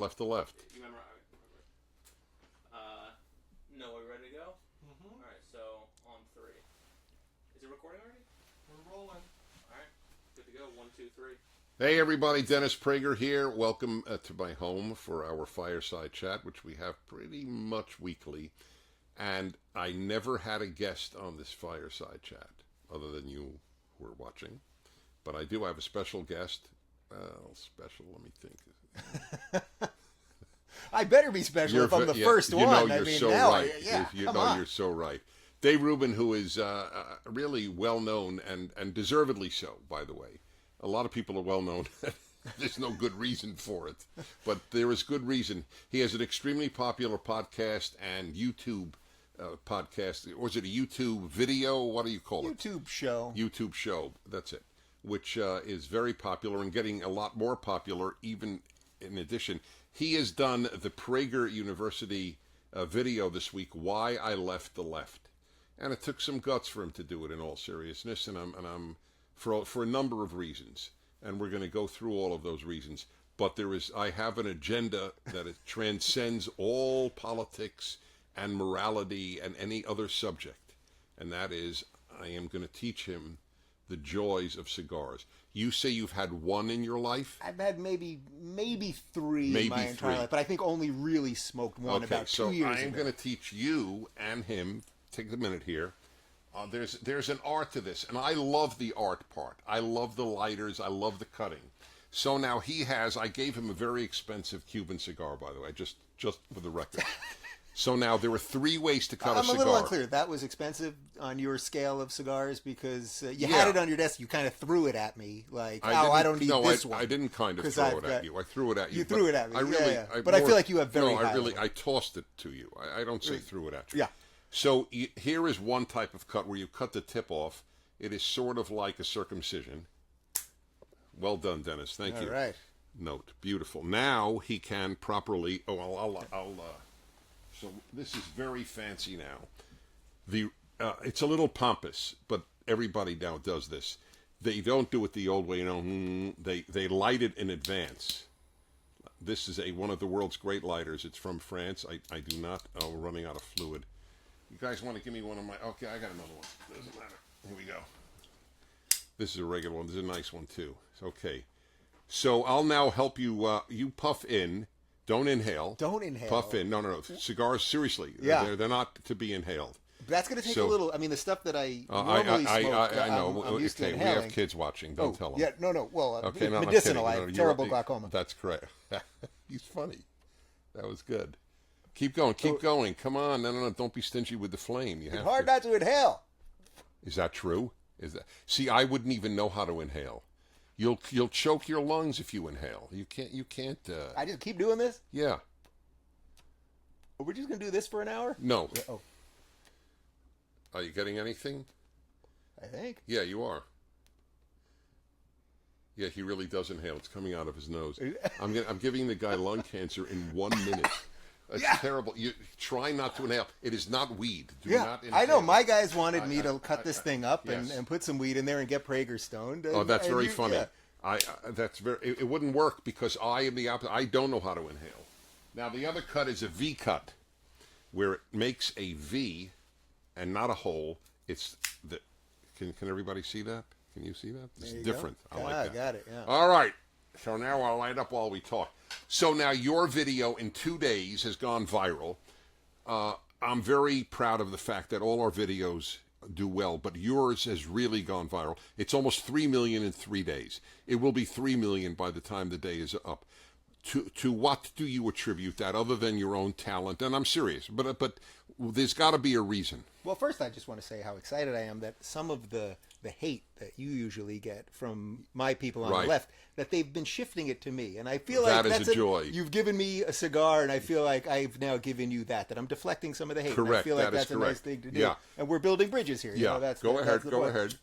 Left to left. You remember? No, we're ready to go? Mm-hmm. All right, so on 3. Is it recording already? We're rolling. All right, good to go. 1, 2, 3. Hey everybody, Dennis Prager here. Welcome to my home for our Fireside Chat, which we have pretty much weekly. And I never had a guest on this Fireside Chat, other than you who are watching. But I do have a special guest. Well, special, let me think. I better be special if I'm the first one. You know, you're so right. Come on. You're so right. Dave Rubin, who is really well known and deservedly so, by the way. A lot of people are well known. There's no good reason for it, but there is good reason. He has an extremely popular podcast and YouTube podcast. Or is it a YouTube video? What do you call it? YouTube show. YouTube show. That's it. Which is very popular and getting a lot more popular. Even in addition, he has done the Prager University video this week. Why I Left the Left, and it took some guts for him to do it. In all seriousness, and I'm for a number of reasons, and we're going to go through all of those reasons. But I have an agenda that it transcends all politics and morality and any other subject, and that is I am going to teach him the joys of cigars. You say you've had one in your life? I've had maybe three in my entire life, but I think only really smoked one about 2 years ago. I am going to teach you and him. Take a minute here. There's an art to this, and I love the art part. I love the lighters. I love the cutting. So now I gave him a very expensive Cuban cigar, by the way, just for the record. So now there are 3 ways to cut a cigar. I'm a little unclear. That was expensive on your scale of cigars because you had it on your desk. You kind of threw it at me like, I don't need this one. I didn't kind of throw it at you. I threw it at you. You threw it at me. But I feel like you have very high I tossed it to you. I don't say threw it at you. Yeah. So here is one type of cut where you cut the tip off. It is sort of like a circumcision. Well done, Dennis. Thank you. All right. Note. Beautiful. Now he can properly... So this is very fancy now. It's a little pompous, but everybody now does this. They don't do it the old way, They light it in advance. This is one of the world's great lighters. It's from France. I do not. Oh, we're running out of fluid. You guys want to give me one of my? Okay, I got another one. Doesn't matter. Here we go. This is a regular one. This is a nice one too. It's okay. So I'll now help you. You puff in. Don't inhale. Don't inhale. Puff in. No. Cigars, seriously. Yeah. They're not to be inhaled. That's going to take a little... I mean, the stuff that I normally smoke, I know. I'm used to inhaling. We have kids watching. Don't tell them. Yeah, no. Well, okay, medicinal. I have terrible glaucoma. That's correct. He's funny. That was good. Keep going. Come on. No. Don't be stingy with the flame. It's hard not to inhale. Is that true? See, I wouldn't even know how to inhale. You'll choke your lungs if you inhale. You can't. I just keep doing this? Yeah. Are we just going to do this for an hour? No. Oh. Are you getting anything? I think. Yeah, you are. Yeah, he really does inhale. It's coming out of his nose. I'm giving the guy lung cancer in 1 minute. It's terrible. You try not to inhale. It is not weed. Do not inhale. I know. My guys wanted me to cut this thing up and put some weed in there and get Prager stoned. That's very funny. Yeah. It wouldn't work because I am the opposite. I don't know how to inhale. Now the other cut is a V cut, where it makes a V and not a hole. It's Can everybody see that? Can you see that? It's different. I like that. Got it. Yeah. All right. So now I'll light up while we talk. So now your video in 2 days has gone viral. I'm very proud of the fact that all our videos do well, but yours has really gone viral. It's almost 3 million in 3 days. It will be 3 million by the time the day is up. To what do you attribute that other than your own talent? And I'm serious, but there's got to be a reason. Well, first I just want to say how excited I am that some of the hate that you usually get from my people on the left, that they've been shifting it to me. And I feel like that's a joy. You've given me a cigar, and I feel like I've now given you that I'm deflecting some of the hate. Correct. And I feel like that's correct. a nice thing to do. Yeah. And we're building bridges here. Yeah. Go ahead.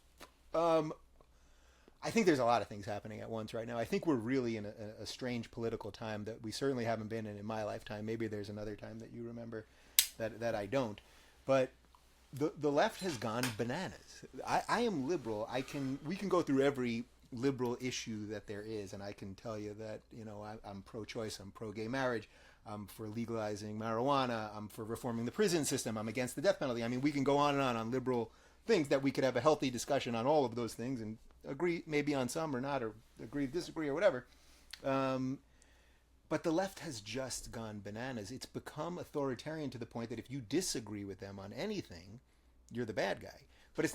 I think there's a lot of things happening at once right now. I think we're really in a strange political time that we certainly haven't been in my lifetime. Maybe there's another time that you remember that I don't. But the left has gone bananas. I am liberal. We can go through every liberal issue that there is, and I can tell you that, you know, I'm pro-choice, I'm pro-gay marriage, I'm for legalizing marijuana, I'm for reforming the prison system, I'm against the death penalty. I mean, we can go on and on liberal things, that we could have a healthy discussion on all of those things and agree maybe on some or not, or agree, disagree, or whatever. But the left has just gone bananas. It's become authoritarian to the point that if you disagree with them on anything, you're the bad guy. But it's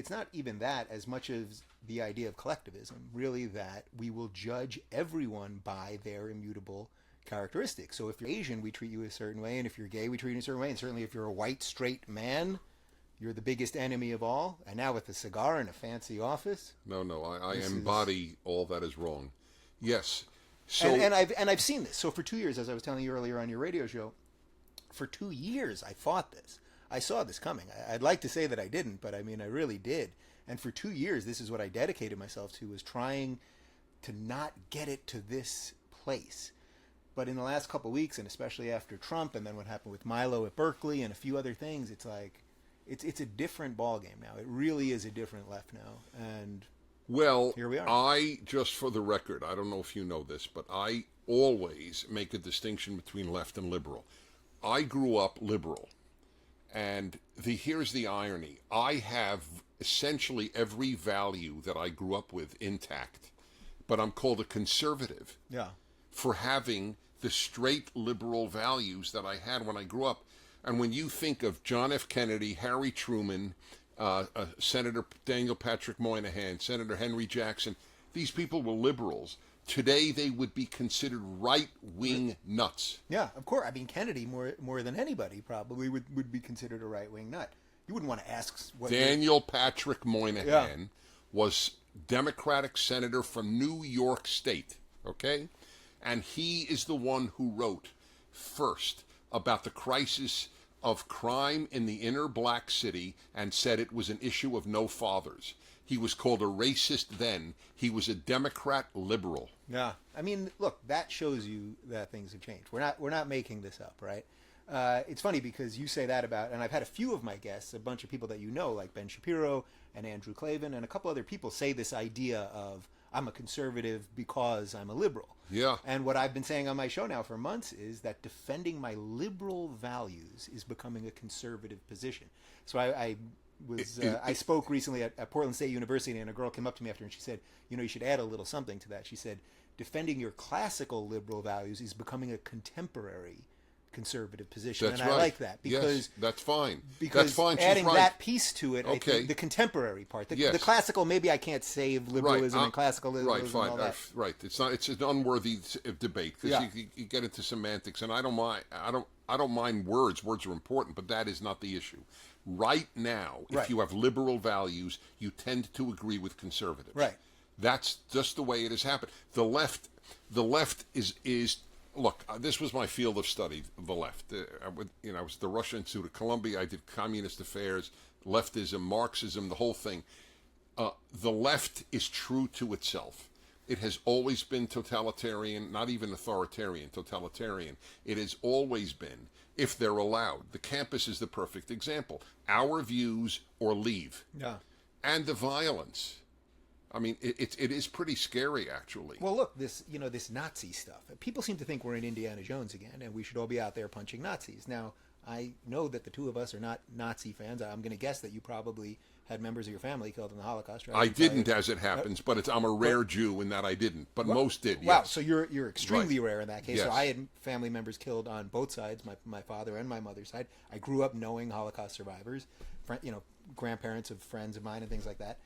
not even that, as much as the idea of collectivism, really, that we will judge everyone by their immutable characteristics. So if you're Asian, we treat you a certain way, and if you're gay, we treat you a certain way, and certainly if you're a white, straight man, you're the biggest enemy of all. And now with a cigar in a fancy office. No, I embody all that is wrong. Yes. So, and I've seen this. So for 2 years, as I was telling you earlier on your radio show, for 2 years I fought this. I saw this coming. I'd like to say that I didn't, but I mean, I really did. And for 2 years, this is what I dedicated myself to, was trying to not get it to this place. But in the last couple of weeks, and especially after Trump, and then what happened with Milo at Berkeley and a few other things, it's like, it's a different ballgame now. It really is a different left now. And well, here we are. I, just for the record, I don't know if you know this, but I always make a distinction between left and liberal. I grew up liberal. And here's the irony. I have essentially every value that I grew up with intact, but I'm called a conservative for having the straight liberal values that I had when I grew up. And when you think of John F. Kennedy, Harry Truman, Senator Daniel Patrick Moynihan, Senator Henry Jackson, these people were liberals. Today, they would be considered right-wing nuts. Yeah, of course. I mean, Kennedy, more than anybody, probably would be considered a right-wing nut. You wouldn't want to ask what... Daniel Patrick Moynihan was Democratic senator from New York State, okay? And he is the one who wrote first about the crisis of crime in the inner black city and said it was an issue of no fathers. He was called a racist then. He was a Democrat liberal. Yeah. I mean, look, that shows you that things have changed. We're not making this up, right? It's funny because you say that about, and I've had a few of my guests, a bunch of people that you know, like Ben Shapiro and Andrew Klavan, and a couple other people say this idea of, I'm a conservative because I'm a liberal. Yeah. And what I've been saying on my show now for months is that defending my liberal values is becoming a conservative position. So I spoke recently at Portland State University, and a girl came up to me after and she said, you know, you should add a little something to that. She said, defending your classical liberal values is becoming a contemporary conservative position. That's and right. I like that because yes, that's fine. Because that's fine. adding right. that piece to it, okay. I think the contemporary part, the yes. classical, maybe I can't save liberalism and classicalism. Right, fine. And all that. Right. It's an unworthy debate because you get into semantics, and I don't mind. I don't mind words. Words are important, but that is not the issue. Right now, if you have liberal values, you tend to agree with conservatives. Right. That's just the way it has happened. The left is look. This was my field of study. The left. I was at the Russian Institute of Columbia. I did communist affairs, leftism, Marxism, the whole thing. The left is true to itself. It has always been totalitarian, not even authoritarian, totalitarian. It has always been, if they're allowed. The campus is the perfect example. Our views or leave. Yeah. And the violence. I mean, it is pretty scary, actually. Well, look, this Nazi stuff. People seem to think we're in Indiana Jones again, and we should all be out there punching Nazis. Now, I know that the two of us are not Nazi fans. I'm going to guess that you probably had members of your family killed in the Holocaust. Right? I didn't, as it happens, but I'm a rare Jew in that I didn't. But most did. Yes. Wow, so you're extremely rare in that case. Yes. So I had family members killed on both sides, my father and my mother's side. I grew up knowing Holocaust survivors, grandparents of friends of mine and things like that.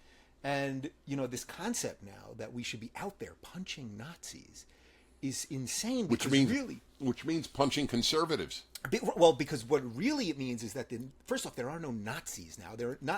And, this concept now that we should be out there punching Nazis is insane. Which means punching conservatives. Well, because what really it means is that, first off, there are no Nazis now.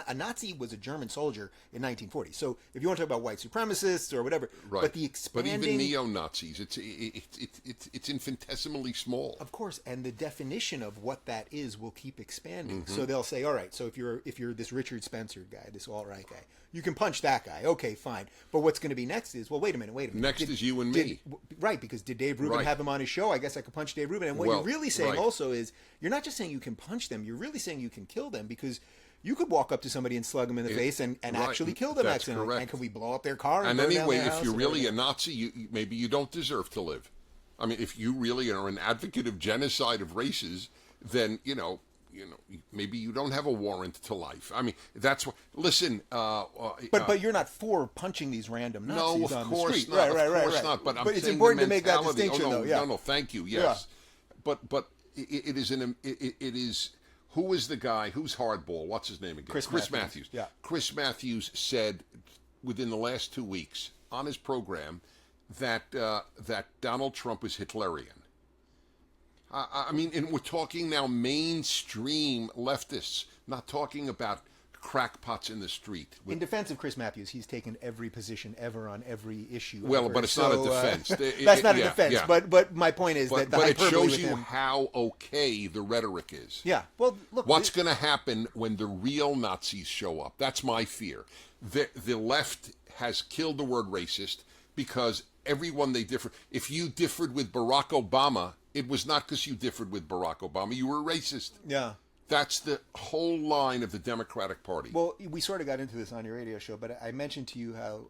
A Nazi was a German soldier in 1940. So if you want to talk about white supremacists or whatever, right. But the expanding... But even neo-Nazis, it's infinitesimally small. Of course, and the definition of what that is will keep expanding. Mm-hmm. So they'll say, all right, so if you're this Richard Spencer guy, this alt-right guy, you can punch that guy. Okay, fine. But what's going to be next is, well, wait a minute. Next is you and me. Right, because did Dave Rubin have him on his show? I guess I could punch Dave Rubin. And what you're really saying also is, you're not just saying you can punch them, you're really saying you can kill them, because you could walk up to somebody and slug them in the face and right. actually kill them That's accidentally. correct. And can we blow up their car? And And burn down anyway, their if house you're and really a everything? Nazi, maybe you don't deserve to live. I mean, if you really are an advocate of genocide of races, then maybe you don't have a warrant to life. I mean, that's what. Listen, but you're not for punching these random Nazis no, on of the course street. not. Right. Of course not. But it's saying important the to make that mentality. distinction, no, though. Yeah. No, thank you. Yes, but it is. Who is the guy? Who's hardball? What's his name again? Chris Matthews. Yeah. Chris Matthews said within the last 2 weeks on his program that Donald Trump is Hitlerian. I mean, and we're talking now mainstream leftists, not talking about crackpots in the street. In defense of Chris Matthews, he's taken every position ever on every issue. Well, ever. but it's not a defense. That's not a defense. Yeah. But my point is that the but it hyperbole shows with you him, how okay the rhetoric is. Yeah. Well, look. What's going to happen when the real Nazis show up? That's my fear. The left has killed the word racist because everyone they differ. If you differed with Barack Obama, it was not because you differed with Barack Obama. You were a racist. Yeah. That's the whole line of the Democratic Party. Well, we sort of got into this on your radio show, but I mentioned to you how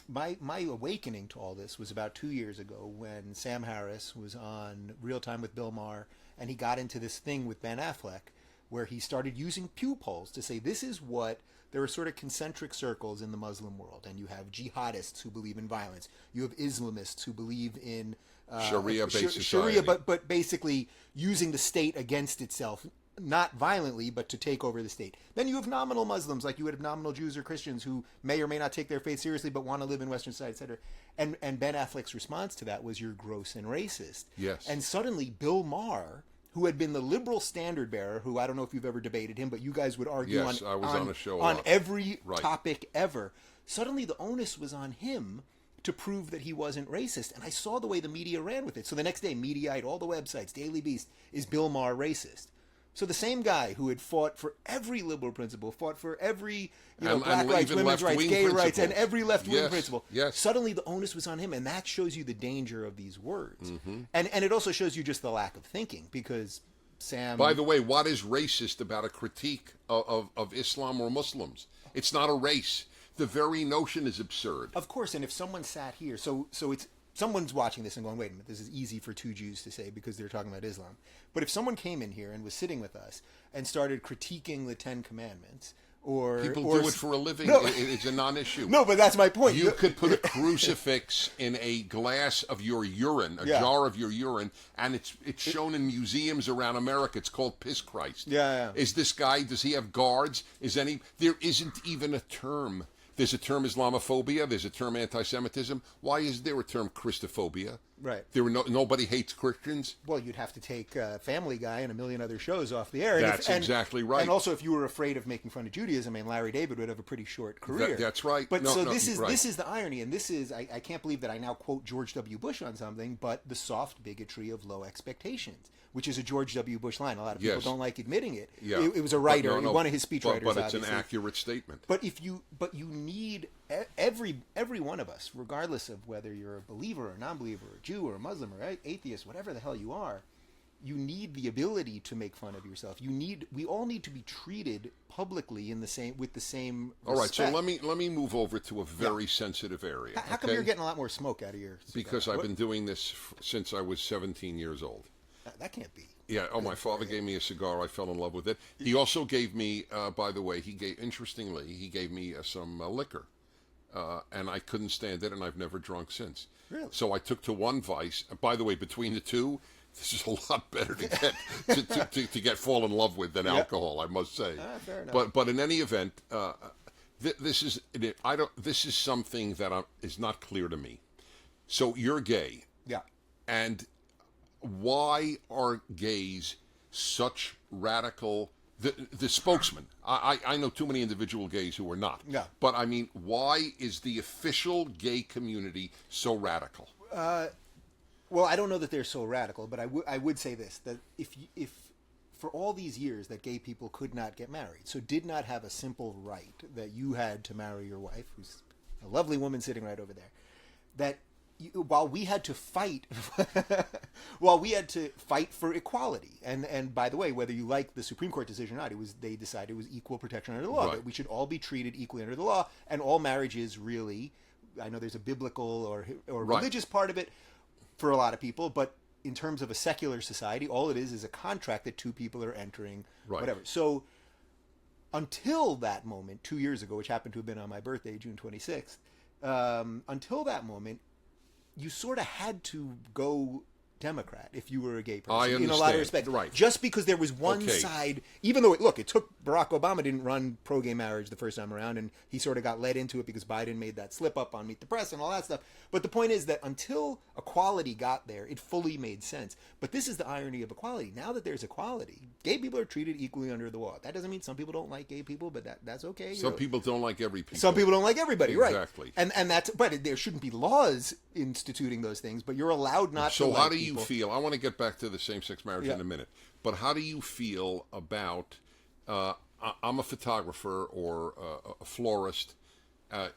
my awakening to all this was about 2 years ago when Sam Harris was on Real Time with Bill Maher, and he got into this thing with Ben Affleck where he started using Pew polls to say this is what there are sort of concentric circles in the Muslim world, and you have jihadists who believe in violence, you have Islamists who believe in Sharia-based Sharia, society. but basically using the state against itself, not violently, but to take over the state. Then you have nominal Muslims, like you would have nominal Jews or Christians who may or may not take their faith seriously, but want to live in Western society, etc. And Ben Affleck's response to that was, "You're gross and racist." Yes. And suddenly Bill Maher, who had been the liberal standard bearer, who I don't know if you've ever debated him, but you guys would argue Yes, I was on a show a on lot. every Right. topic ever. Suddenly the onus was on him to prove that he wasn't racist. And I saw the way the media ran with it. So the next day, Mediaite, all the websites, Daily Beast, is Bill Maher racist? So the same guy who had fought for every liberal principle, fought for every black rights, even women's rights, left-wing gay rights, and principles. every left-wing Yes, principle. yes. Suddenly the onus was on him, and that shows you the danger of these words. Mm-hmm. And it also shows you just the lack of thinking, because Sam... By the way, what is racist about a critique of Islam or Muslims? It's not a race. The very notion is absurd. Of course, and if someone sat here, so it's someone's watching this and going, wait a minute, this is easy for two Jews to say because they're talking about Islam. But if someone came in here and was sitting with us and started critiquing the Ten Commandments, or Do it for a living. No. It's a non-issue. No, but that's my point. You could put a crucifix in a glass of your urine, a jar of your urine, and it's shown in museums around America. It's called Piss Christ. Yeah. Is this guy, does he have guards? There isn't even a term. There's a term Islamophobia. There's a term anti-Semitism. Why is there a term Christophobia? Right. Nobody hates Christians. Well, you'd have to take Family Guy and a million other shows off the air. That's exactly right. And also, if you were afraid of making fun of Judaism, I mean, Larry David would have a pretty short career. That's right. But this right. is the irony, and this is I can't believe that I now quote George W. Bush on something, but the soft bigotry of low expectations, which is a George W. Bush line. A lot of people don't like admitting it. Yeah. It was a writer, one of his speechwriters. But it's obviously. an accurate statement. But you need every one of us, regardless of whether you're a believer or a non-believer, or a Jew or a Muslim or atheist, whatever the hell you are, you need the ability to make fun of yourself. We all need to be treated publicly with the same respect. All right, so let me move over to a very sensitive area. How come you're getting a lot more smoke out of your cigar? Because I've been doing this since I was 17 years old. That can't be. Yeah. Oh, my father gave me a cigar. I fell in love with it. He also gave me, by the way, he gave me some liquor, and I couldn't stand it, and I've never drunk since. Really? So I took to one vice. By the way, between the two, this is a lot better to get fall in love with than alcohol, I must say. Fair enough. But in any event, this is something that is not clear to me. So you're gay. Yeah. And why are gays such radical? The spokesman. I know too many individual gays who are not. Yeah. But I mean, why is the official gay community so radical? Well, I don't know that they're so radical, but I would say this, that if for all these years that gay people could not get married, so did not have a simple right that you had to marry your wife, who's a lovely woman sitting right over there, that while we had to fight Well, we had to fight for equality, and by the way, whether you like the Supreme Court decision or not, they decided it was equal protection under the law. Right. That we should all be treated equally under the law, and all marriage is really. I know there's a biblical or Right. religious part of it for a lot of people, but in terms of a secular society, all it is a contract that two people are entering, Right. whatever. So until that moment, 2 years ago, which happened to have been on my birthday, June 26th, until that moment, you sort of had to go Democrat if you were a gay person. I In a lot of understand. respects. Right. Just because there was one Okay. side, even though, it took Barack Obama didn't run pro-gay marriage the first time around, and he sort of got led into it because Biden made that slip up on Meet the Press and all that stuff. But the point is that until equality got there, it fully made sense. But this is the irony of equality. Now that there's equality, gay people are treated equally under the law. That doesn't mean some people don't like gay people, but that's okay. Some people don't like every people. Some people don't like everybody, right? Exactly. And that's but there shouldn't be laws instituting those things. But you're allowed not to. So like how do you people. feel? I want to get back to the same-sex marriage Yeah. in a minute. But how do you feel about? I'm a photographer or a florist.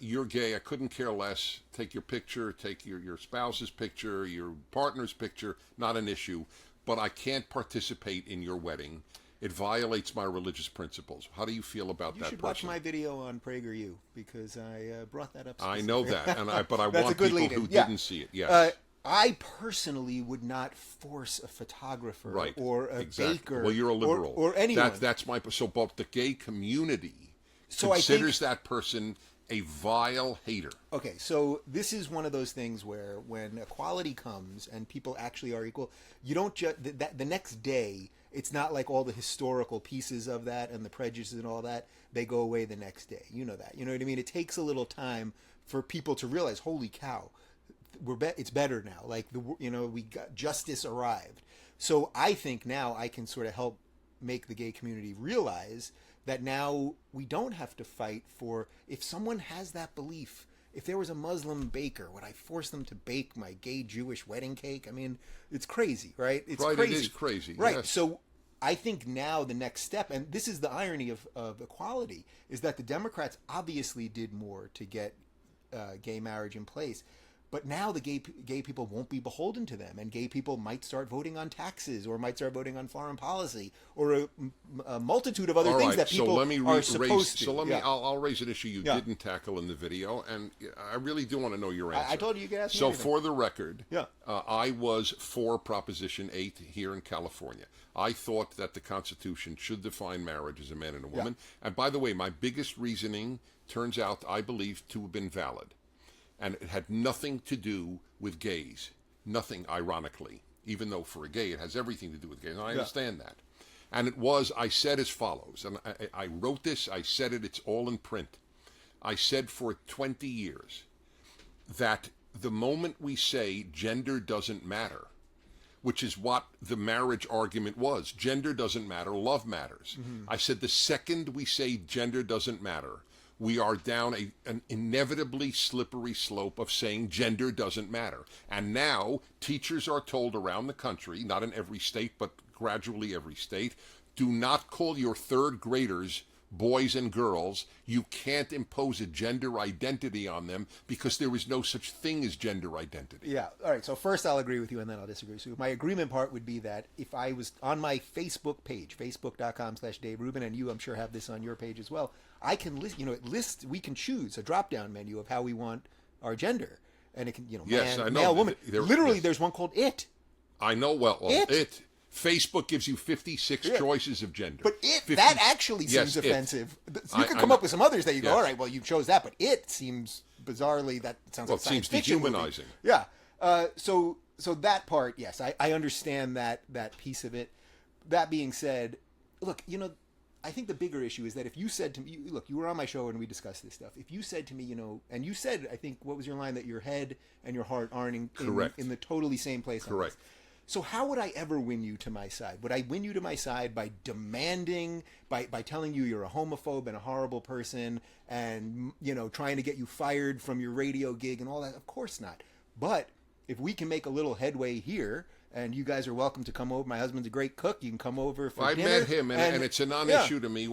You're gay. I couldn't care less. Take your picture. Take your spouse's picture. Your partner's picture. Not an issue. But I can't participate in your wedding. It violates my religious principles. How do you feel about You that should person? watch my video on PragerU because I brought that up. I know that, but I That's a want good people lead-in. who Yeah. didn't see it. Yes. I personally would not force a photographer Right. or a Exactly. baker Well, you're a liberal. or anyone. That's my so. But the gay community So I considers that person a vile hater. Okay, so this is one of those things where when equality comes and people actually are equal, you don't just the next day. It's not like all the historical pieces of that and the prejudices and all that. They go away the next day. You know that. You know what I mean? It takes a little time for people to realize, holy cow, it's better now. Like we got justice arrived. So I think now I can sort of help make the gay community realize that now we don't have to fight for, if someone has that belief, if there was a Muslim baker, would I force them to bake my gay Jewish wedding cake? I mean, it's crazy, right? It's Right, crazy. it is crazy, Right. yes. So I think now the next step, and this is the irony of equality, is that the Democrats obviously did more to get gay marriage in place. But now the gay people won't be beholden to them, and gay people might start voting on taxes, or might start voting on foreign policy, or a multitude of other All things right, that people so let me are supposed to. So let me. Yeah. I'll raise an issue you Yeah. didn't tackle in the video, and I really do want to know your answer. I told you you could ask me So anything. for the record, Yeah. I was for Proposition 8 here in California. I thought that the Constitution should define marriage as a man and a woman. And by the way, my biggest reasoning turns out, I believe, to have been valid. And it had nothing to do with gays. Nothing, ironically. Even though for a gay it has everything to do with gays. And I understand that. And I said as follows, and I wrote this, I said it, it's all in print. I said for 20 years that the moment we say gender doesn't matter, which is what the marriage argument was, gender doesn't matter, love matters. I said the second we say gender doesn't matter, we are down an inevitably slippery slope of saying gender doesn't matter. And now teachers are told around the country, not in every state, but gradually every state, do not call your third graders boys and girls. You can't impose a gender identity on them because there is no such thing as gender identity. Yeah. All right. So first I'll agree with you and then I'll disagree with you. My agreement part would be that if I was on my Facebook page, facebook.com/Dave Rubin, and you, I'm sure, have this on your page as well, I can list, we can choose a drop-down menu of how we want our gender. And it can, Yes, man, I know. male, woman. Literally, Yes. there's one called it. I know well. It. Facebook gives you 56 choices of gender. But Fifty- that actually Yes, seems it. offensive. You I can come know. up with some others that you go, Yes. all right, well, you chose that, but it seems bizarrely, that sounds Well, like it science seems fiction movie. dehumanizing. Yeah. So that part, yes, I understand that piece of it. That being said, look, I think the bigger issue is that if you said to me, look, you were on my show and we discussed this stuff. If you said to me, and you said, I think, what was your line, that your head and your heart aren't Correct. in the totally same place. on Correct. this. So how would I ever win you to my side? Would I win you to my side by demanding, by telling you you're a homophobe and a horrible person and, trying to get you fired from your radio gig and all that? Of course not. But if we can make a little headway here, and you guys are welcome to come over. My husband's a great cook. You can come over for I dinner. met him, and it's a non-issue to me.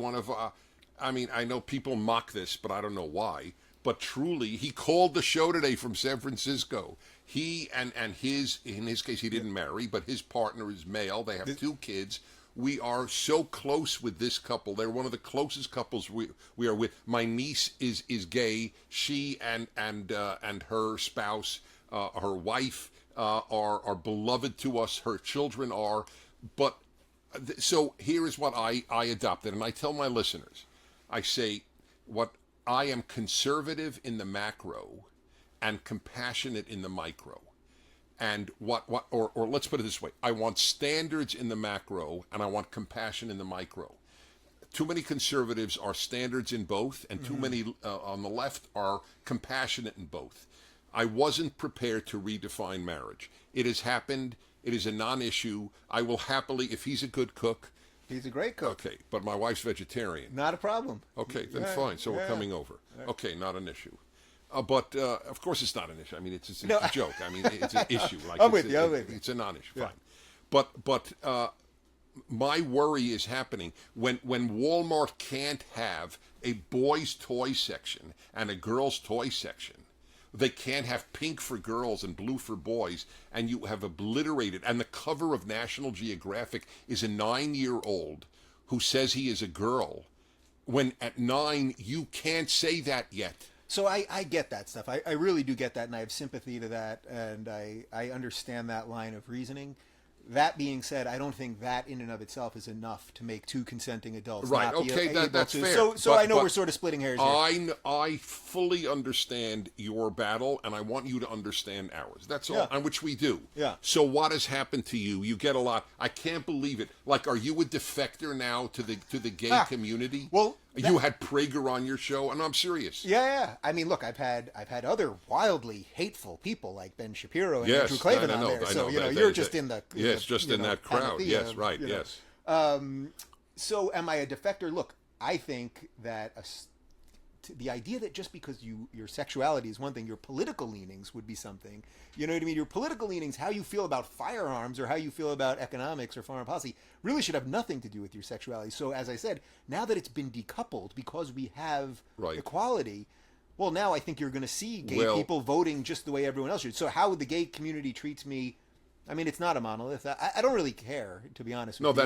I know people mock this, but I don't know why. But truly, he called the show today from San Francisco. He and his, in his case, he didn't marry, but his partner is male. They have 2 kids. We are so close with this couple. They're one of the closest couples we are with. My niece is gay. She and her spouse, her wife, are beloved to us. Her children are. But so here is what I adopted, and I tell my listeners. I say, what I am conservative in the macro and compassionate in the micro. And or let's put it this way, I want standards in the macro and I want compassion in the micro. Too many conservatives are standards in both, and too many on the left are compassionate in both. I wasn't prepared to redefine marriage. It has happened. It is a non-issue. I will happily, if he's a good cook. He's a great cook. Okay, but my wife's vegetarian. Not a problem. Okay, then fine. So we're coming over. Okay, not an issue. But of course it's not an issue. I mean, it's a joke. I mean, it's an issue. Like I'm with you. It's a non-issue. Fine. But my worry is happening when Walmart can't have a boys' toy section and a girls' toy section. They can't have pink for girls and blue for boys, and you have obliterated. And the cover of National Geographic is a 9-year-old who says he is a girl, when at 9 you can't say that yet. So I get that stuff. I really do get that, and I have sympathy to that, and I understand that line of reasoning. That being said, I don't think that in and of itself is enough to make 2 consenting adults right. not be Okay, that's to. fair. So I know we're sort of splitting hairs here. I fully understand your battle, and I want you to understand ours. That's all, on which we do. Yeah. So what has happened to you? You get a lot. I can't believe it. Like, are you a defector now to the gay community? Well, you had Prager on your show, and I'm serious. Yeah. I mean, look, I've had other wildly hateful people like Ben Shapiro and yes, Andrew Klavan I know, on there. So you're just in the just in that crowd. Yes, right. Yes. So am I a defector? Look, I think that the idea that just because your sexuality is one thing, your political leanings would be something. You know what I mean? Your political leanings, how you feel about firearms or how you feel about economics or foreign policy, really should have nothing to do with your sexuality. So as I said, now that it's been decoupled because we have equality, well, now I think you're going to see gay people voting just the way everyone else should. So how the gay community treats me, I mean, it's not a monolith. I don't really care, to be honest with you. No,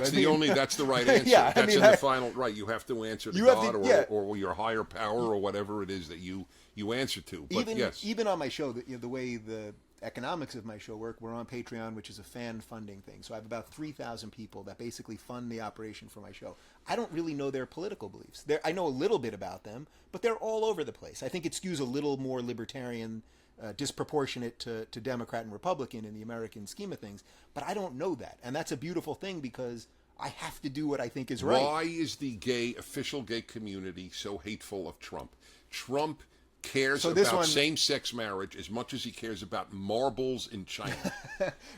that's the right answer. Yeah, that's in the final, right. You have to answer to God or your higher power or whatever it is that you answer to. But even on my show, the way the economics of my show work, we're on Patreon, which is a fan funding thing. So I have about 3,000 people that basically fund the operation for my show. I don't really know their political beliefs. I know a little bit about them, but they're all over the place. I think it skews a little more libertarian, disproportionate to Democrat and Republican in the American scheme of things. But I don't know that. And that's a beautiful thing because I have to do what I think is right. Why is the official gay community so hateful of Trump? Trump cares about same-sex marriage as much as he cares about marbles in China.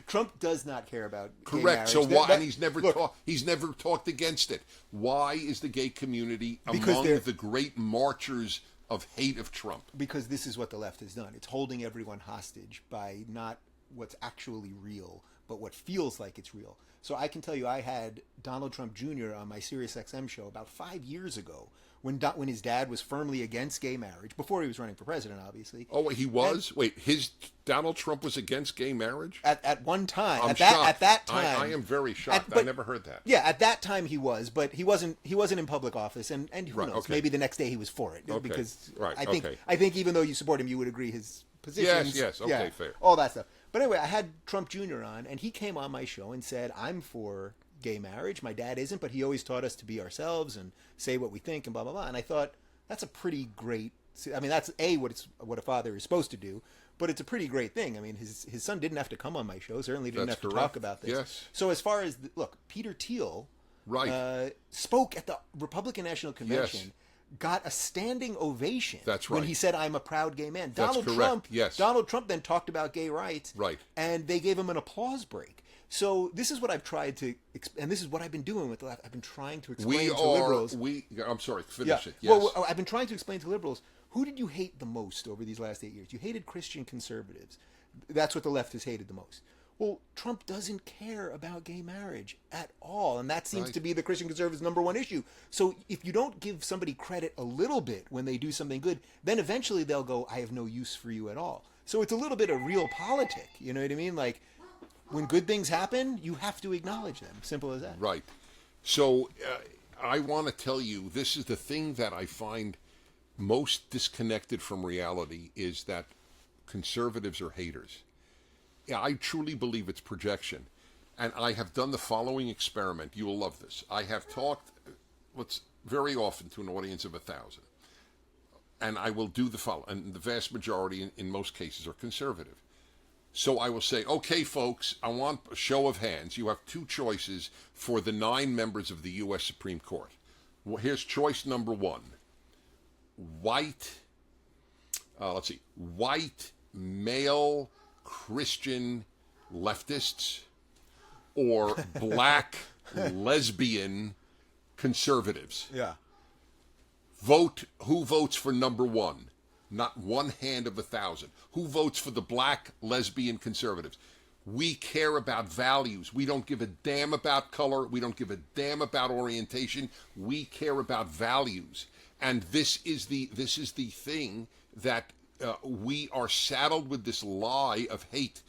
Trump does not care about gay marriage. So why? And he's never talked against it. Why is the gay community among the great marchers of hate of Trump? Because this is what the left has done. It's holding everyone hostage by not what's actually real, but what feels like it's real. So I can tell you, I had Donald Trump Jr. on my SiriusXM show about 5 years ago when his dad was firmly against gay marriage, before he was running for president, obviously. Oh, he was? His Donald Trump was against gay marriage? At one time. I'm shocked. At that time. I am very shocked. I never heard that. Yeah, at that time he was, but he wasn't in public office, and who knows? Okay. Maybe the next day he was for it. Okay. Because right. I think even though you support him, you would agree his positions. Yes, okay, fair. All that stuff. But anyway, I had Trump Jr. on, and he came on my show and said, I'm for gay marriage. My dad isn't, but he always taught us to be ourselves and say what we think and blah, blah, blah. And I thought, that's a pretty great, I mean, that's what a father is supposed to do, but it's a pretty great thing. I mean, his son didn't have to come on my show, certainly didn't have to talk about this. Yes. So as far as, look, Peter Thiel spoke at the Republican National Convention, got a standing ovation. That's right. When he said, I'm a proud gay man. That's correct. Donald Trump then talked about gay rights. Right. And they gave him an applause break. So this is what I've tried to, and this is what I've been doing with the left. I've been trying to explain to liberals. I'm sorry, finish it. Yes. Well, I've been trying to explain to liberals, who did you hate the most over these last 8 years? You hated Christian conservatives. That's what the left has hated the most. Well, Trump doesn't care about gay marriage at all, and that seems to be the Christian conservatives' number one issue. So if you don't give somebody credit a little bit when they do something good, then eventually they'll go, I have no use for you at all. So it's a little bit of realpolitik. You know what I mean? Like, when good things happen, you have to acknowledge them. Simple as that. Right. So I want to tell you, this is the thing that I find most disconnected from reality, is that conservatives are haters. Yeah, I truly believe it's projection. And I have done the following experiment. You will love this. I have talked very often to an audience of 1,000. And I will do the following. And the vast majority, in most cases, are conservative. So I will say, okay, folks, I want a show of hands. You have two choices for the 9 members of the U.S. Supreme Court. Well, here's choice number 1. White male Christian leftists, or black lesbian conservatives. Yeah. Who votes for number 1? Not one hand of 1,000. Who votes for the black lesbian conservatives? We care about values. We don't give a damn about color. We don't give a damn about orientation. We care about values. And this is the thing that we are saddled with, this lie of hate,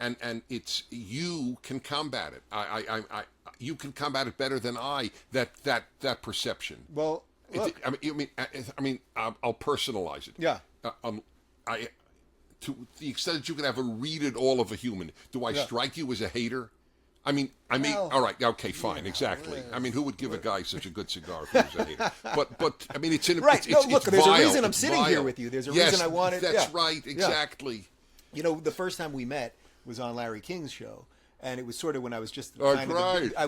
and it's, you can combat it. You can combat it better than I. That perception. Well, look. I'll personalize it. Yeah. To the extent that you can ever read it all of a human, do I strike you as a hater? Well, all right, okay, fine, exactly. Who would give a guy such a good cigar if he was a hater? But it's in right. It's, look, it's there's vile. a reason I'm It's sitting vile. here with you. There's a reason I wanted. That's right, exactly. You know, the first time we met was on Larry King's show, and it was sort of when I was just right. I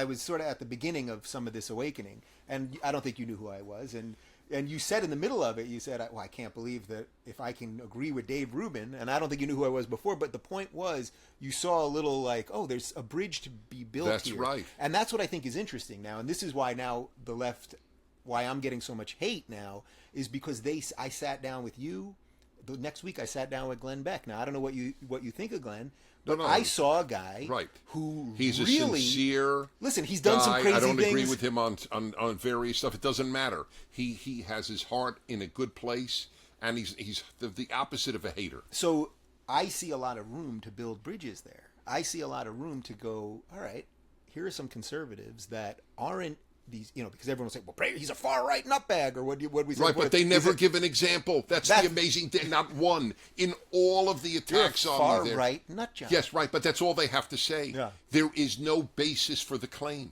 was sort of at the beginning of some of this awakening, and I don't think you knew who I was, and you said in the middle of it, you said, well, I can't believe that if I can agree with Dave Rubin, and I don't think you knew who I was before, but the point was, you saw a little like, oh, there's a bridge to be built That's here. right. And that's what I think is interesting now, and this is why now the left, why I'm getting so much hate now, is because I sat down with you. The next week I sat down with Glenn Beck. Now, I don't know what you think of Glenn, but I saw a guy who he's really, a sincere. Listen, he's done some crazy things. I don't agree with him on various stuff. It doesn't matter. He has his heart in a good place, and he's the opposite of a hater. So I see a lot of room to build bridges there. I see a lot of room to go, all right, here are some conservatives that aren't these, because everyone will say, well, he's a far right nutbag, or what we say. Right, but they never give an example. That's the amazing thing. Not one in all of the attacks on far me there. right nut job. Yes, right, but that's all they have to say. Yeah. There is no basis for the claim.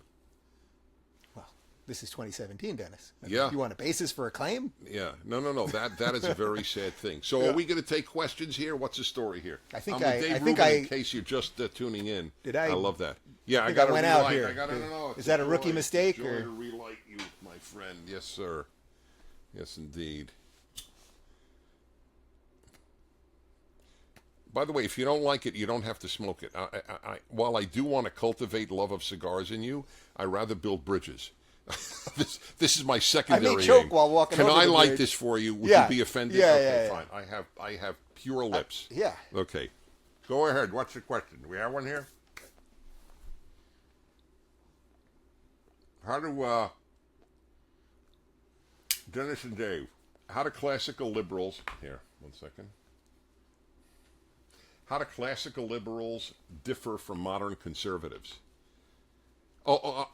Well, this is 2017, Dennis. Yeah. You want a basis for a claim? Yeah. No. That is a very sad thing. So are we going to take questions here? What's the story here? I think I'm with Dave Rubin, in case you're just tuning in. Did I? I love that. Yeah, I think got I went out here. Is that a rookie mistake, or or to relight you, my friend? Yes, sir. Yes, indeed. By the way, if you don't like it, you don't have to smoke it. While I do want to cultivate love of cigars in you, I rather build bridges. This is my secondary. I may choke aim. while walking. Can over I the light bridge. this for you? Would Yeah. you be offended? Yeah, okay, yeah. fine. I have pure lips. Yeah. Okay. Go ahead. What's the question? Do we have one here? How do Dennis and Dave? How do classical liberals? Here, 1 second. How do classical liberals differ from modern conservatives?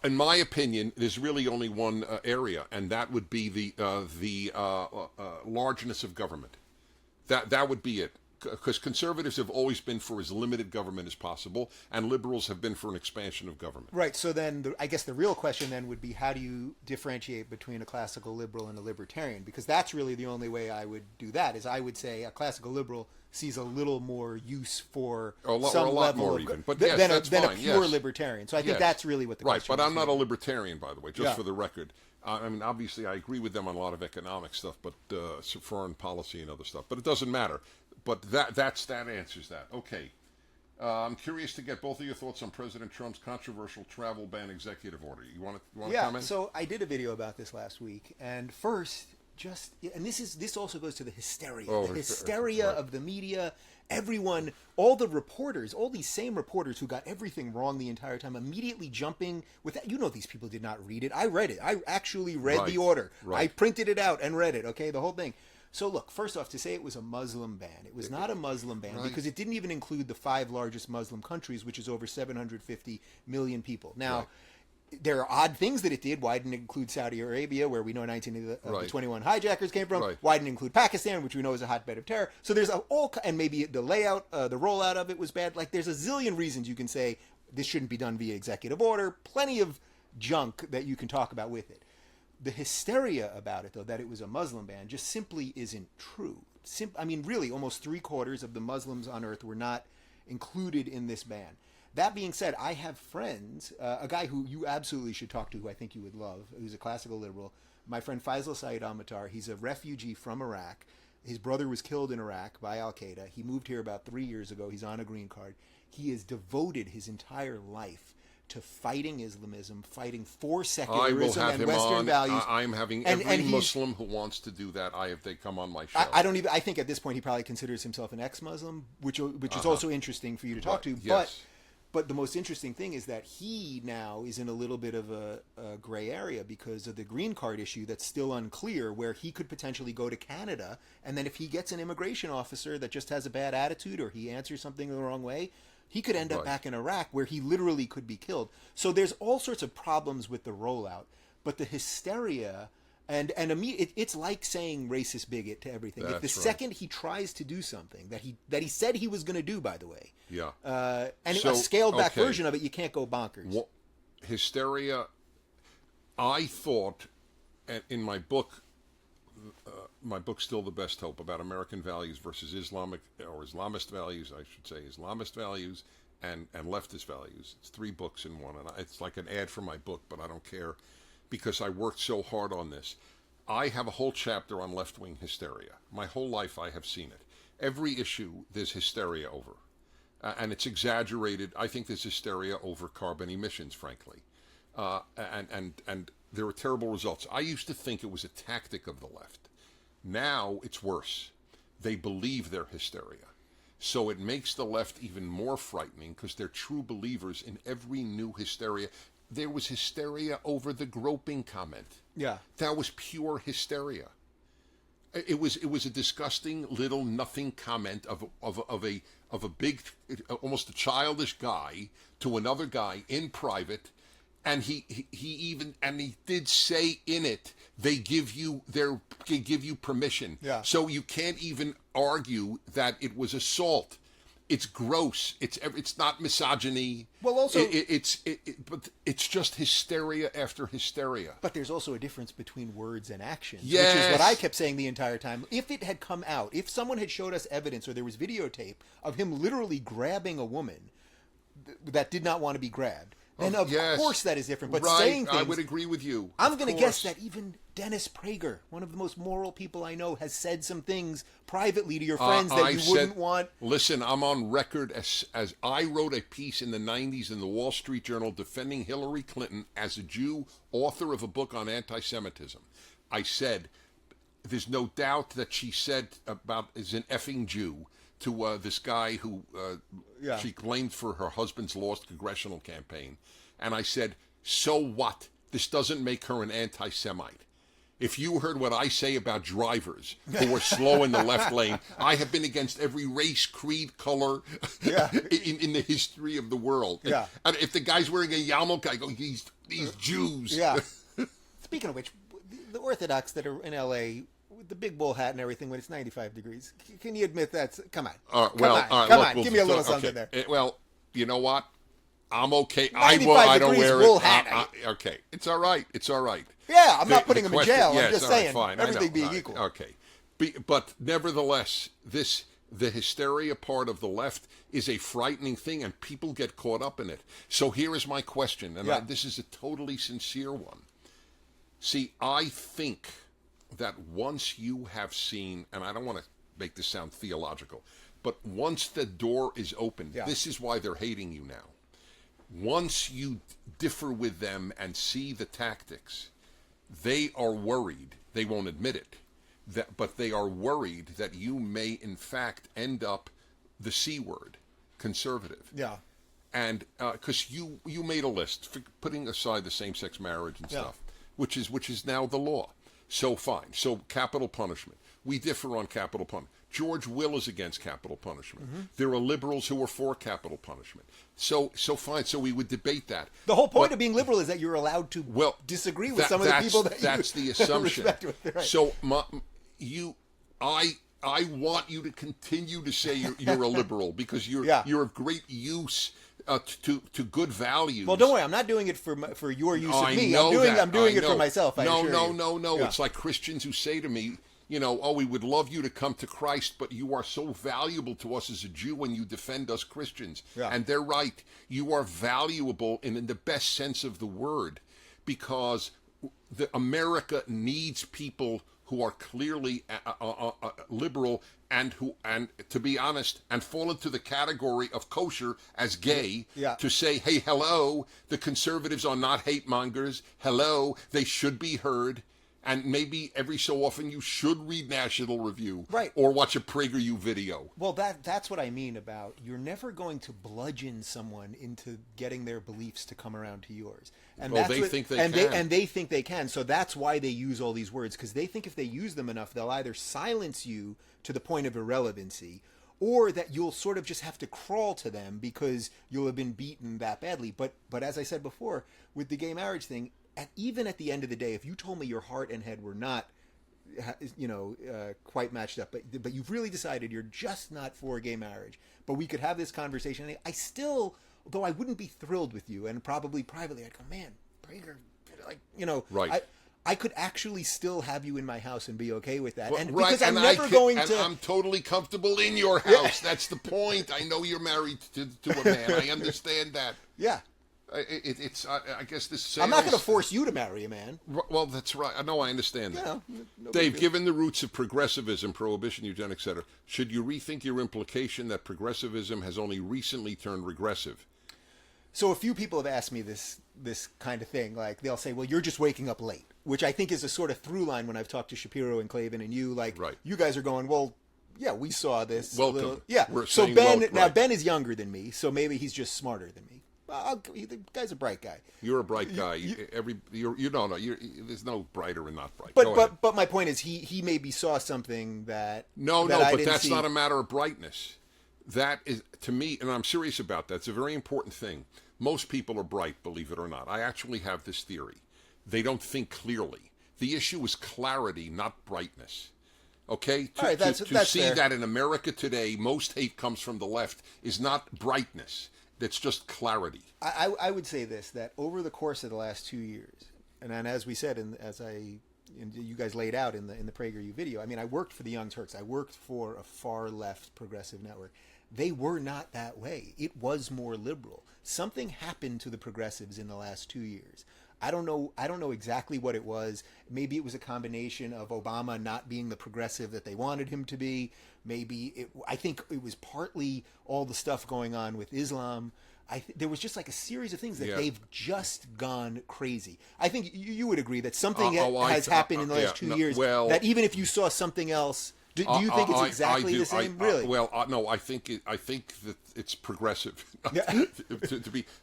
In my opinion, there's really only one area, and that would be the largeness of government. That would be it. Because conservatives have always been for as limited government as possible, and liberals have been for an expansion of government. Right. So then, I guess the real question then would be, how do you differentiate between a classical liberal and a libertarian? Because that's really the only way I would do that. Is I would say a classical liberal sees a little more use for some level of even. But than that's a fine. pure libertarian. So I think that's really what the question But is. I'm not a libertarian, by the way, just for the record. Obviously, I agree with them on a lot of economic stuff, but foreign policy and other stuff. But it doesn't matter. But that answers that. Okay. I'm curious to get both of your thoughts on President Trump's controversial travel ban executive order. You want to comment? Yeah. So I did a video about this last week, and first, and this also goes to the hysteria, of the media. Everyone, all the reporters, all these same reporters who got everything wrong the entire time, immediately jumping with that. These people did not read it. I read it. I actually read the order. Right. I printed it out and read it. Okay, the whole thing. So look, first off, to say it was a Muslim ban, it was not a Muslim ban because it didn't even include the 5 largest Muslim countries, which is over 750 million people. Now, there are odd things that it did. Why didn't it include Saudi Arabia, where we know 19 of the 21 hijackers came from? Why didn't it include Pakistan, which we know is a hotbed of terror? So there's and maybe the layout, the rollout of it was bad. Like, there's a zillion reasons you can say this shouldn't be done via executive order. Plenty of junk that you can talk about with it. The hysteria about it, though, that it was a Muslim ban, just simply isn't true. I mean, really, almost 3/4 of the Muslims on Earth were not included in this ban. That being said, I have friends, a guy who you absolutely should talk to, who I think you would love, who's a classical liberal, my friend Faisal Saeed Al-Matar. He's a refugee from Iraq. His brother was killed in Iraq by Al-Qaeda. He moved here about 3 years ago. He's on a green card. He has devoted his entire life to fighting Islamism, fighting for secularism and Western values. I'm having every Muslim who wants to do that. They come on my show. I don't even. I think at this point he probably considers himself an ex-Muslim, which is also interesting for you to talk to. Yes. But the most interesting thing is that he now is in a little bit of a gray area because of the green card issue that's still unclear, where he could potentially go to Canada, and then if he gets an immigration officer that just has a bad attitude or he answers something the wrong way, he could end up back in Iraq, where he literally could be killed. So there's all sorts of problems with the rollout, but the hysteria it's like saying racist bigot to everything. If the second he tries to do something that he said he was going to do, by the way, a scaled back version of it, you can't go bonkers. Hysteria. I thought, in my book, Still the Best Hope, about American values versus Islamist values, I should say, Islamist values and leftist values. It's 3 books in one, and it's like an ad for my book, but I don't care because I worked so hard on this. I have a whole chapter on left-wing hysteria. My whole life I have seen it. Every issue there's hysteria over, and it's exaggerated. I think there's hysteria over carbon emissions, frankly, and there are terrible results. I used to think it was a tactic of the left. Now it's worse. They believe their hysteria. So it makes the left even more frightening because they're true believers in every new hysteria. There was hysteria over the groping comment. Yeah. That was pure hysteria. It was a disgusting little nothing comment of a big, almost a childish guy to another guy in private. And he did say in it, they give you permission. Yeah. So you can't even argue that it was assault. It's gross. It's not misogyny. Well, also but it's just hysteria after hysteria. But there's also a difference between words and actions, yes. Which is what I kept saying the entire time. If it had come out, if someone had showed us evidence or there was videotape of him literally grabbing a woman that did not want to be grabbed, then of course that is different. But saying things, I would agree with you. I'm going to guess that even Dennis Prager, one of the most moral people I know, has said some things privately to your friends that you wouldn't want. Listen, I'm on record as I wrote a piece in the 90s in the Wall Street Journal defending Hillary Clinton as a Jew, author of a book on anti-Semitism. I said, there's no doubt that she said is an effing Jew to this guy who she blamed for her husband's lost congressional campaign. And I said, so what? This doesn't make her an anti-Semite. If you heard what I say about drivers who are slow in the left lane, I have been against every race, creed, color in the history of the world. Yeah. And if the guy's wearing a yarmulke, I go, these Jews. Yeah. Speaking of which, the Orthodox that are in L.A., with the big bull hat and everything when it's 95 degrees, can you admit that's... Come on. Come on. Give me a little something there. Well, you know what? I'm okay. 95 I don't degrees wear wool it. hat. Okay. It's all right. Yeah, I'm not putting him in question- jail. Yes, I'm just all right, saying, fine, everything being equal. Okay. But nevertheless, the hysteria part of the left is a frightening thing, and people get caught up in it. So here is my question, and this is a totally sincere one. See, I think that once you have seen, and I don't want to make this sound theological, but once the door is open, this is why they're hating you now. Once you differ with them and see the tactics, they are worried. They won't admit it, but they are worried that you may, in fact, end up the C word, conservative. Yeah. And because you made a list, for putting aside the same-sex marriage and stuff, which is now the law. So fine. So capital punishment. We differ on capital punishment. George Will is against capital punishment. There are liberals who are for capital punishment. So fine. So we would debate that. The whole point of being liberal is that you're allowed to disagree with some of the people that that's you the assumption. respect with. Right. So I want you to continue to say you're a liberal because you're of great use to good values. Well, don't worry, I'm not doing it for your use of me. I'm doing it for myself. No. It's like Christians who say to me, we would love you to come to Christ, but you are so valuable to us as a Jew when you defend us Christians. Yeah. And they're right. You are valuable in the best sense of the word, because America needs people who are clearly liberal and to be honest, and fall into the category of kosher as gay, to say, hey, hello, the conservatives are not hate mongers. Hello, they should be heard. And maybe every so often you should read National Review, right, or watch a PragerU video. Well, that's what I mean about you're never going to bludgeon someone into getting their beliefs to come around to yours. And they think they can. And they think they can. So that's why they use all these words, because they think if they use them enough, they'll either silence you to the point of irrelevancy, or that you'll sort of just have to crawl to them because you'll have been beaten that badly. But as I said before, with the gay marriage thing, even at the end of the day, if you told me your heart and head were not, quite matched up, but you've really decided you're just not for gay marriage, but we could have this conversation, I still, though I wouldn't be thrilled with you, and probably privately I'd go, man, Prager, right. I could actually still have you in my house and be okay with that. Well, and right. because I'm and never going to... I'm totally comfortable in your house. That's the point. I know you're married to a man. I understand that. Yeah. I guess this sales... I'm not going to force you to marry a man. Well, that's right. I know, I understand that. No Dave, given the roots of progressivism, prohibition, eugenics, etc., should you rethink your implication that progressivism has only recently turned regressive? So a few people have asked me this kind of thing. Like, they'll say, well, you're just waking up late, which I think is a sort of through line when I've talked to Shapiro and Clavin and you. Like, right. You guys are going, well, yeah, we saw this. Welcome. We're so Ben, now Ben is younger than me, so maybe he's just smarter than me. The guy's a bright guy. You're a bright guy. There's no brighter and not bright. But my point is, he maybe saw something that but that's not a matter of brightness. That is, to me, and I'm serious about that. It's a very important thing. Most people are bright, believe it or not. I actually have this theory. They don't think clearly. The issue is clarity, not brightness. Okay? To see fair. that in America today, most hate comes from the left is not brightness. It's just clarity. I would say this, that over the course of the last 2 years, and as we said, you guys laid out in the PragerU video, I mean, I worked for the Young Turks. I worked for a far left progressive network. They were not that way. It was more liberal. Something happened to the progressives in the last 2 years. I don't know exactly what it was. Maybe it was a combination of Obama not being the progressive that they wanted him to be. I think it was partly all the stuff going on with Islam. There was just like a series of things that they've just gone crazy. I think you would agree that something has happened in the last 2 years. That even if you saw something else, do you think it's exactly the same? Really? No. I think that it's progressive.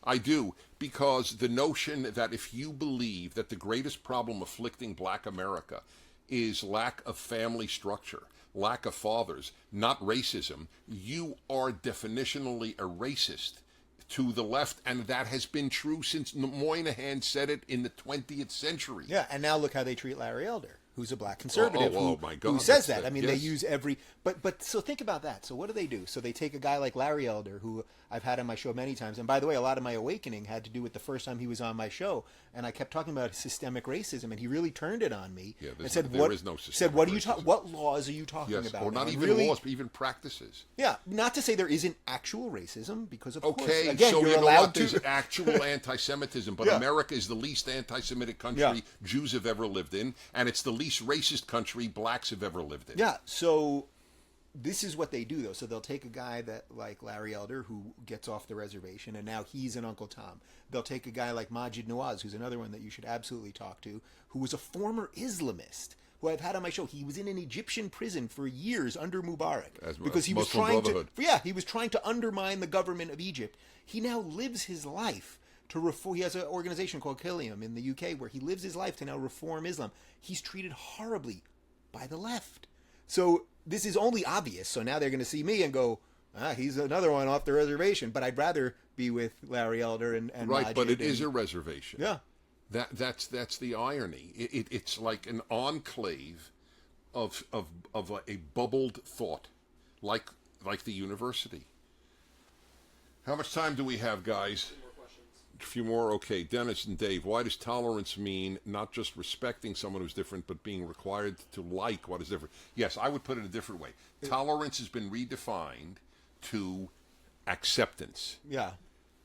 I do, because the notion that if you believe that the greatest problem afflicting Black America is lack of family structure, lack of fathers, not racism, you are definitionally a racist to the left, and that has been true since Moynihan said it in the 20th century. Yeah, and now look how they treat Larry Elder, who's a black conservative my God, who says that. I mean, they use every... But so think about that. So what do? So they take a guy like Larry Elder, who I've had on my show many times. And by the way, a lot of my awakening had to do with the first time he was on my show. And I kept talking about systemic racism, and he really turned it on me. Yeah, and said, there is no systemic racism. What laws are you talking about? Or not even really, laws, but even practices. Yeah, not to say there isn't actual racism, because of course, again, so you're allowed to... There's actual anti-Semitism, but America is the least anti-Semitic country Jews have ever lived in, and it's the least racist country blacks have ever lived in. Yeah, so this is what they do, though. So they'll take a guy like Larry Elder, who gets off the reservation, and now he's an Uncle Tom. They'll take a guy like Majid Nawaz, who's another one that you should absolutely talk to, who was a former Islamist, who I've had on my show. He was in an Egyptian prison for years under Mubarak because he was trying to undermine the government of Egypt. He now lives his life to reform. He has an organization called Kilium in the UK where he lives his life to now reform Islam. He's treated horribly by the left. So this is only obvious. So now they're going to see me and go, he's another one off the reservation. But I'd rather be with Larry Elder and right. Majid But it is a reservation. Yeah. That's the irony. It's like an enclave of a bubbled thought, like the university. How much time do we have, guys? More questions. A few more. Okay, Dennis and Dave. Why does tolerance mean not just respecting someone who's different, but being required to like what is different? Yes, I would put it a different way. Tolerance has been redefined to acceptance. Yeah.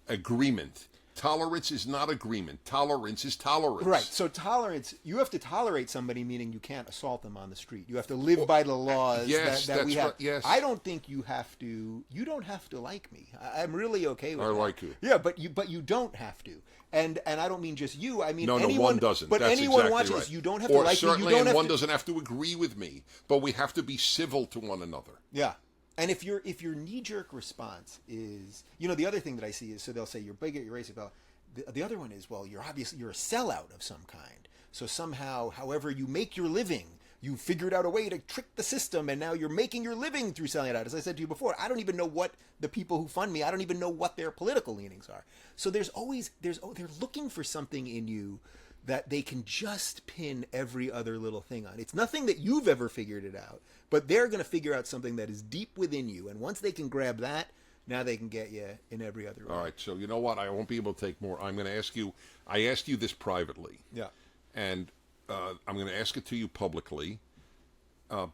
Agreement. Tolerance is not agreement. Tolerance is tolerance. Right. So tolerance, you have to tolerate somebody, meaning you can't assault them on the street. You have to live by the laws yes, that we have. Right, yes. I don't think you don't have to like me. I'm really okay with that. I like you. Yeah, but you don't have to. And I don't mean just you. I mean anyone. No, one doesn't. But That's anyone exactly watching right. this, you don't have to like me. Certainly, You don't have one to, doesn't have to agree with me, but we have to be civil to one another. Yeah. And if your knee-jerk response is, the other thing that I see is, so they'll say you're bigot, you're racist, the other one is, well, you're a sellout of some kind. So somehow, however you make your living, you figured out a way to trick the system, and now you're making your living through selling it out. As I said to you before, I don't even know what the people who fund me, I don't even know what their political leanings are. So they're looking for something in you that they can just pin every other little thing on. It's nothing that you've ever figured it out, but they're going to figure out something that is deep within you. And once they can grab that, now they can get you in every other way. All right, so you know what? I won't be able to take more. I'm going to ask you, I asked you this privately. Yeah. And I'm going to ask it to you publicly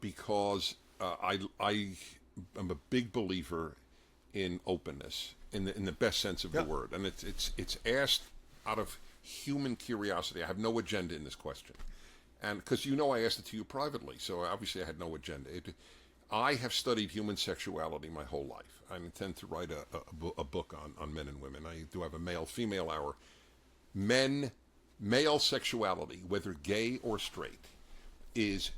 because I am a big believer in openness, in the best sense of the word. And it's asked out of human curiosity. I have no agenda in this question. And because I asked it to you privately, so obviously I had no agenda. I have studied human sexuality my whole life. I intend to write a book on men and women. I do have a male-female hour. Male sexuality, whether gay or straight, is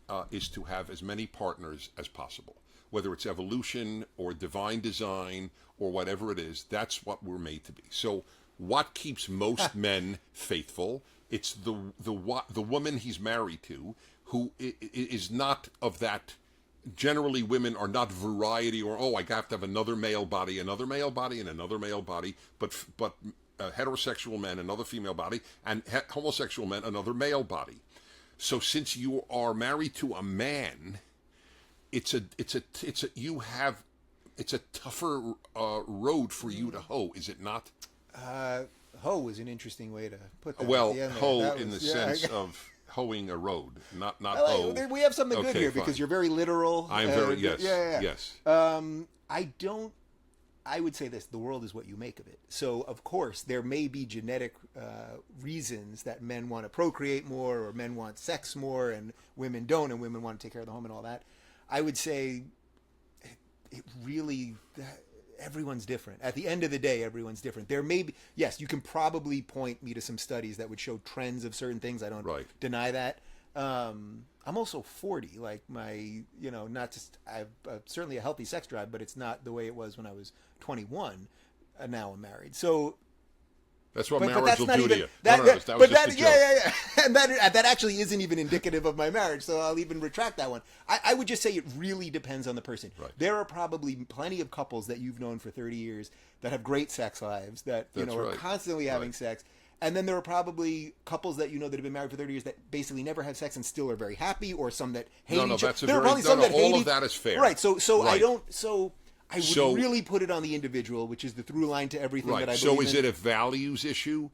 to have as many partners as possible. Whether it's evolution or divine design or whatever it is, that's what we're made to be. So what keeps most men faithful? It's the woman he's married to, who is not of that. Generally, women are not variety, or I have to have another male body, and another male body. But heterosexual men, another female body, and homosexual men, another male body. So since you are married to a man, it's a tougher road for you to hoe, is it not? Hoe is an interesting way to put that. Well, hoe in the sense of hoeing a road, not hoe. We have something good here fine. because you're very literal. I'm very yes. Yes. I would say this: the world is what you make of it. So, of course, there may be genetic reasons that men want to procreate more, or men want sex more, and women don't, and women want to take care of the home and all that. I would say it really. Everyone's different. At the end of the day, everyone's different. There may be, yes, you can probably point me to some studies that would show trends of certain things. I don't deny that. I'm also 40. Like not just, I've certainly a healthy sex drive, but it's not the way it was when I was 21. Now I'm married. So that's what marriage will do to you. That was just a joke. Yeah. And that actually isn't even indicative of my marriage, so I'll even retract that one. I would just say it really depends on the person. Right. There are probably plenty of couples that you've known for 30 years that have great sex lives, that are constantly having sex. And then there are probably couples that that have been married for 30 years that basically never have sex and still are very happy, or some that hate each other. All of that is fair. Right. I would really put it on the individual, which is the through line to everything that I believe in. So is it a values issue?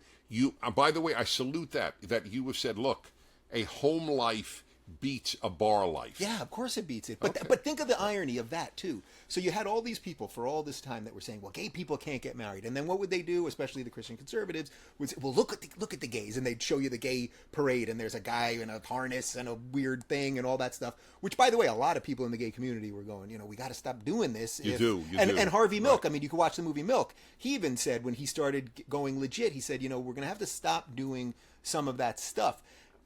By the way, I salute that you have said, look, a home life beats a bar life. Yeah, of course it beats it. But think of the irony of that, too. So you had all these people for all this time that were saying, well, gay people can't get married. And then what would they do, especially the Christian conservatives, would say, well, look at the gays. And they'd show you the gay parade, and there's a guy in a harness and a weird thing and all that stuff. Which, by the way, a lot of people in the gay community were going, we got to stop doing this. You do. And Harvey Milk, I mean, you can watch the movie Milk. He even said when he started going legit, he said, we're going to have to stop doing some of that stuff.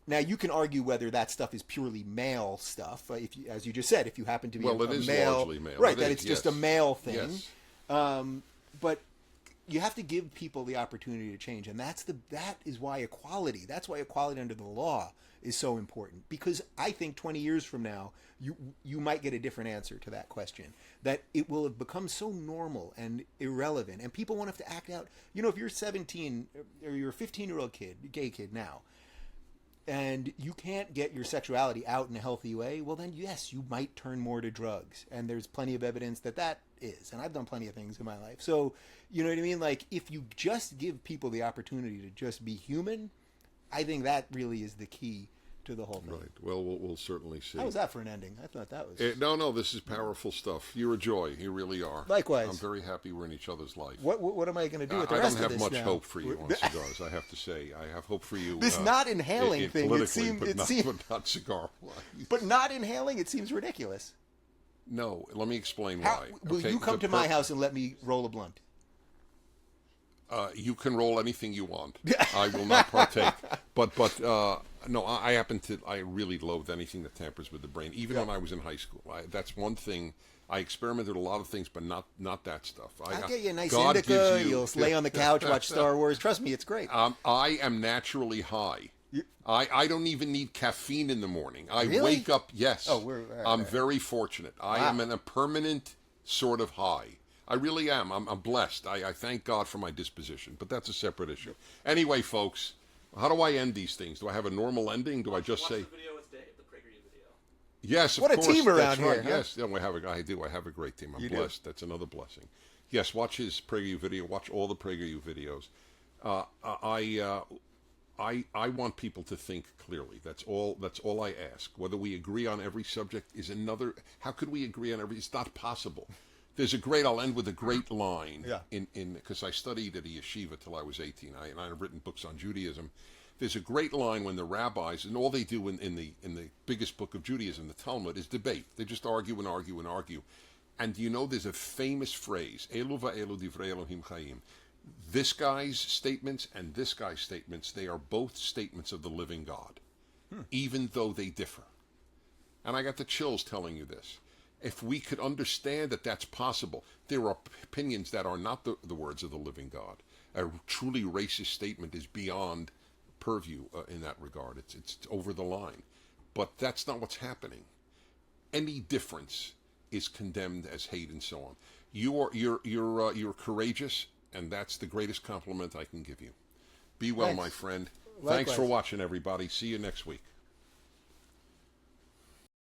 Now, you can argue whether that stuff is purely male stuff. If you, as you just said, if you happen to be it is male, largely male. Right, that it's just a male thing. Yes. But you have to give people the opportunity to change, and that is why equality. That's why equality under the law is so important. Because I think 20 years from now, you might get a different answer to that question. That it will have become so normal and irrelevant, and people won't have to act out. You know, if you're 17 or you're a 15-year-old kid, gay kid now, and you can't get your sexuality out in a healthy way, well then yes, you might turn more to drugs. And there's plenty of evidence that is. And I've done plenty of things in my life. So, you know what I mean? Like, if you just give people the opportunity to just be human, I think that really is the key to the whole thing. Right. Well, we'll certainly see. How was that for an ending? I thought that was... No, this is powerful stuff. You're a joy. You really are. Likewise. I'm very happy we're in each other's life. What am I going to do with the rest of this I don't have much now? hope for you on cigars, I have to say. I have hope for you. This not inhaling thing, it seems... But not cigar-wise. But not inhaling, it seems ridiculous. No, let me explain why. Will you come to my house and let me roll a blunt? You can roll anything you want. I will not partake. But no, I really loathe anything that tampers with the brain. Even when I was in high school, that's one thing. I experimented with a lot of things, but not that stuff. I'll get you a nice indica. You'll lay on the couch, watch Star Wars. Trust me, it's great. I am naturally high. I don't even need caffeine in the morning. I Really? wake up, yes. Oh, I'm very fortunate. I am in a permanent sort of high. I really am. I'm blessed. I thank God for my disposition, but that's a separate issue. Anyway, folks, how do I end these things? Do I have a normal ending? Do I just say... Watch the video with Dave, the PragerU video. Yes, of What a course. team around That's here, right. huh? Yes, yeah, I do. I have a great team. I'm You do. blessed. That's another blessing. Yes, watch his PragerU video. Watch all the PragerU videos. I want people to think clearly. That's all I ask. Whether we agree on every subject is another... How could we agree on every... It's not possible. I'll end with a great line. Yeah. Because I studied at a yeshiva till I was 18. And I've written books on Judaism. There's a great line when the rabbis, and all they do in the biggest book of Judaism, the Talmud, is debate. They just argue and argue and argue. And you know, there's a famous phrase, Elu va'elu divrei Elohim chayim. This guy's statements and this guy's statements, they are both statements of the living God, even though they differ. And I got the chills telling you this. If we could understand that that's possible, there are opinions that are not the words of the living God. A truly racist statement is beyond purview in that regard. It's over the line. But that's not what's happening. Any difference is condemned as hate and so on. You're courageous, and that's the greatest compliment I can give you. Be well, Thanks. my friend. Likewise. Thanks for watching, everybody. See you next week.